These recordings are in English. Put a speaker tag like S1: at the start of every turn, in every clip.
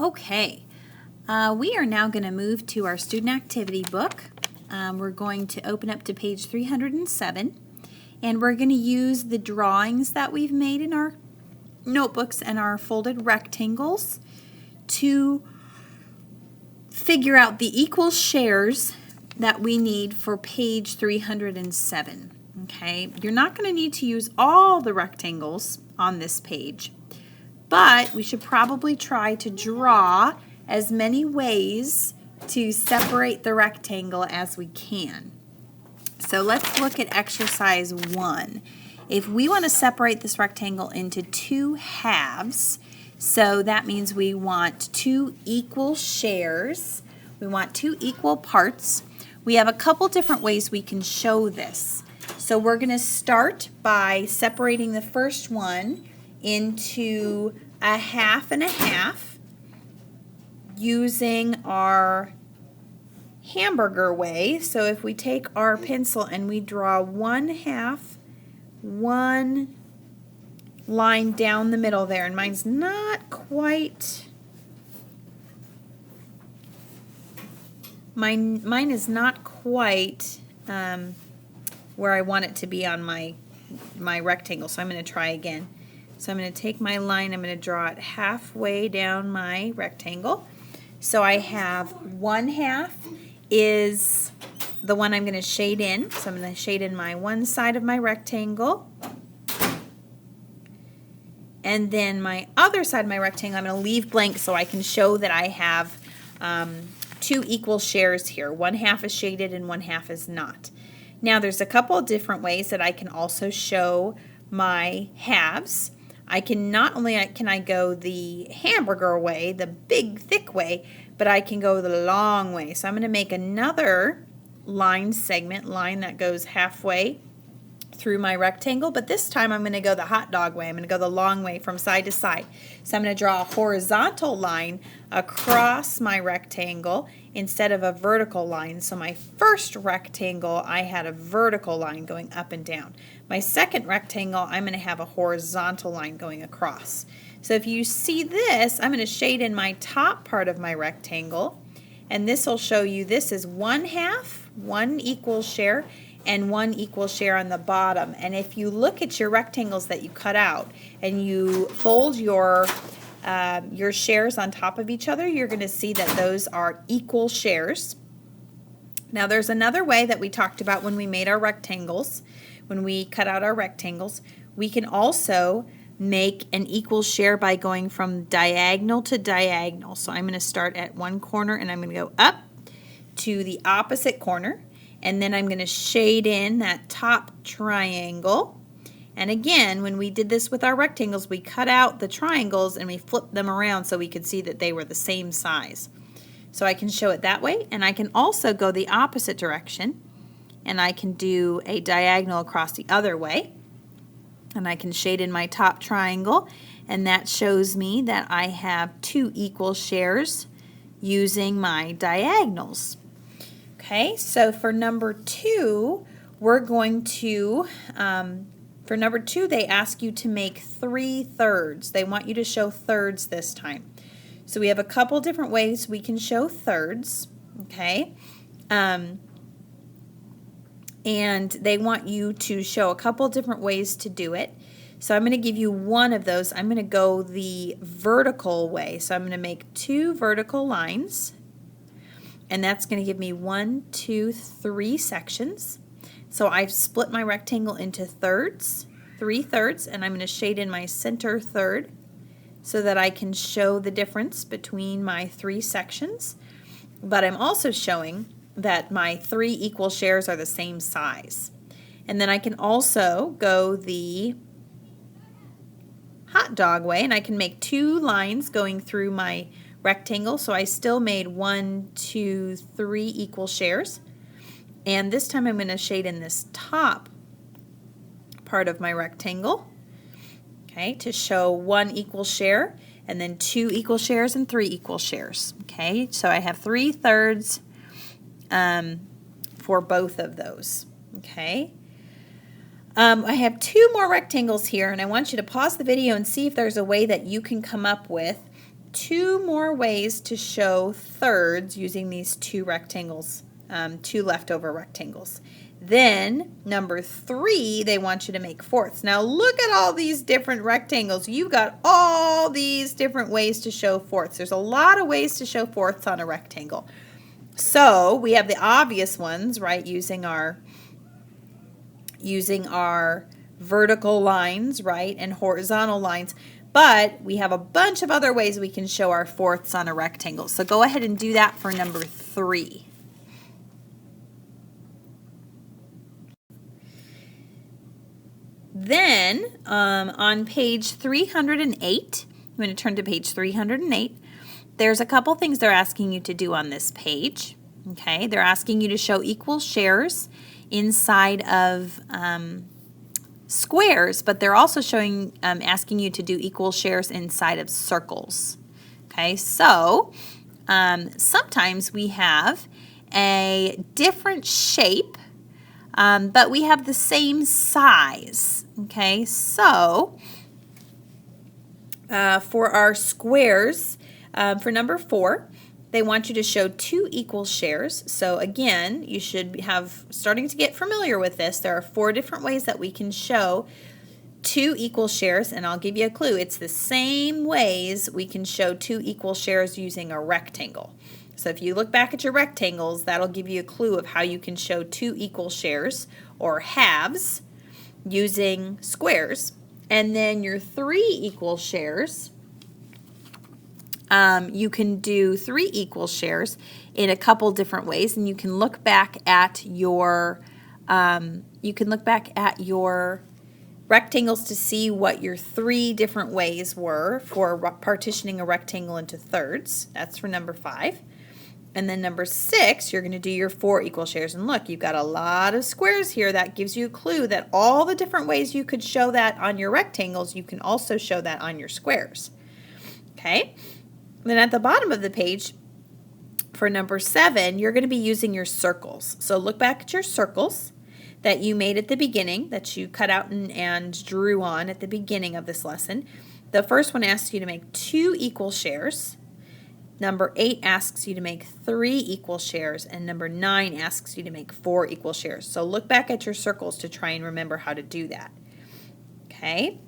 S1: Okay, we are now going to move to our student activity book. We're going to open up to page 307, and we're going to use the drawings that we've made in our notebooks and our folded rectangles to figure out the equal shares that we need for page 307. Okay, you're not going to need to use all the rectangles on this page, but we should probably try to draw as many ways to separate the rectangle as we can. So let's look at exercise 1. If we want to separate this rectangle into two halves, so that means we want two equal shares. We want two equal parts. We have a couple different ways we can show this. So we're going to start by separating the first one into a half and a half using our hamburger way. So if we take our pencil and we draw one half, one line down the middle there, and mine's not quite, mine is not quite where I want it to be on my rectangle, so I'm going to try again. So I'm going to take my line, I'm going to draw it halfway down my rectangle. So I have one half is the one I'm going to shade in. So I'm going to shade in my one side of my rectangle. And then my other side of my rectangle I'm going to leave blank so I can show that I have two equal shares here. One half is shaded and one half is not. Now there's a couple of different ways that I can also show my halves. I can not only can I go the hamburger way, the big thick way, but I can go the long way. So I'm going to make another line that goes halfway through my rectangle, but this time I'm going to go the hot dog way. I'm going to go the long way from side to side. So I'm going to draw a horizontal line across my rectangle instead of a vertical line. So my first rectangle, I had a vertical line going up and down. My second rectangle, I'm going to have a horizontal line going across. So if you see this, I'm going to shade in my top part of my rectangle, and this will show you this is one half, one equal share, and one equal share on the bottom. And if you look at your rectangles that you cut out and you fold your shares on top of each other, you're going to see that those are equal shares. Now there's another way that we talked about when we made our rectangles, when we cut out our rectangles. We can also make an equal share by going from diagonal to diagonal. So I'm going to start at one corner and I'm going to go up to the opposite corner. And then I'm going to shade in that top triangle. And again, when we did this with our rectangles, we cut out the triangles and we flipped them around so we could see that they were the same size. So I can show it that way, and I can also go the opposite direction, and I can do a diagonal across the other way. And I can shade in my top triangle, and that shows me that I have two equal shares using my diagonals. Okay, so for number 2, we're going to, for number 2, they ask you to make 3/3. They want you to show thirds this time. So we have a couple different ways we can show thirds, okay? And they want you to show a couple different ways to do it. So I'm going to give you one of those. I'm going to go the vertical way. So I'm going to make 2 vertical lines. And that's going to give me 1, 2, 3 sections. So I've split my rectangle into thirds, 3/3, and I'm going to shade in my center third so that I can show the difference between my 3 sections. But I'm also showing that my 3 equal shares are the same size. And then I can also go the hot dog way, and I can make 2 lines going through my rectangle, so I still made 1, 2, 3 equal shares. And this time I'm going to shade in this top part of my rectangle, okay, to show 1 equal share, and then 2 equal shares and 3 equal shares. Okay, so I have 3/3 for both of those. Okay. I have 2 more rectangles here, and I want you to pause the video and see if there's a way that you can come up with 2 more ways to show thirds using these 2 rectangles, 2 leftover rectangles. Then, number 3, they want you to make fourths. Now, look at all these different rectangles. You've got all these different ways to show fourths. There's a lot of ways to show fourths on a rectangle. So, we have the obvious ones, right, using our vertical lines, right, and horizontal lines. But we have a bunch of other ways we can show our fourths on a rectangle. So go ahead and do that for number 3. Then on page 308, I'm going to turn to page 308. There's a couple things they're asking you to do on this page. Okay, they're asking you to show equal shares inside of squares, but they're also asking you to do equal shares inside of circles. Okay, so sometimes we have a different shape, but we have the same size. Okay, so for our squares, for number 4, they want you to show 2 equal shares. So again, you should have, starting to get familiar with this, there are 4 different ways that we can show 2 equal shares, and I'll give you a clue. It's the same ways we can show 2 equal shares using a rectangle. So if you look back at your rectangles, that'll give you a clue of how you can show 2 equal shares or halves using squares. And then your 3 equal shares, you can do 3 equal shares in a couple different ways, and you can look back at your rectangles to see what your 3 different ways were for partitioning a rectangle into thirds. That's for number 5. And then number 6, you're going to do your 4 equal shares. And look, you've got a lot of squares here. That gives you a clue that all the different ways you could show that on your rectangles, you can also show that on your squares. Okay? Then at the bottom of the page, for number 7, you're going to be using your circles. So look back at your circles that you made at the beginning, that you cut out and drew on at the beginning of this lesson. The first one asks you to make 2 equal shares. Number 8 asks you to make 3 equal shares, and number 9 asks you to make 4 equal shares. So look back at your circles to try and remember how to do that. Okay?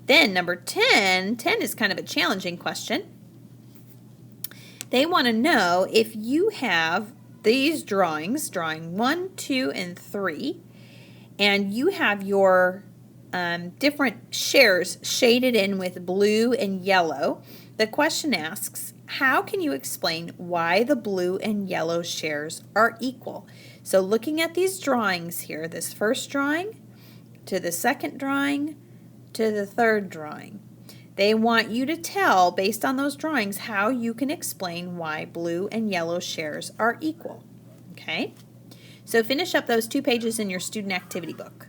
S1: Then number 10 is kind of a challenging question. They want to know if you have these drawings, drawing 1, 2, and 3, and you have your different shares shaded in with blue and yellow. The question asks, how can you explain why the blue and yellow shares are equal? So looking at these drawings here, this first drawing to the second drawing to the third drawing, they want you to tell, based on those drawings, how you can explain why blue and yellow shares are equal. Okay? So finish up those 2 pages in your student activity book.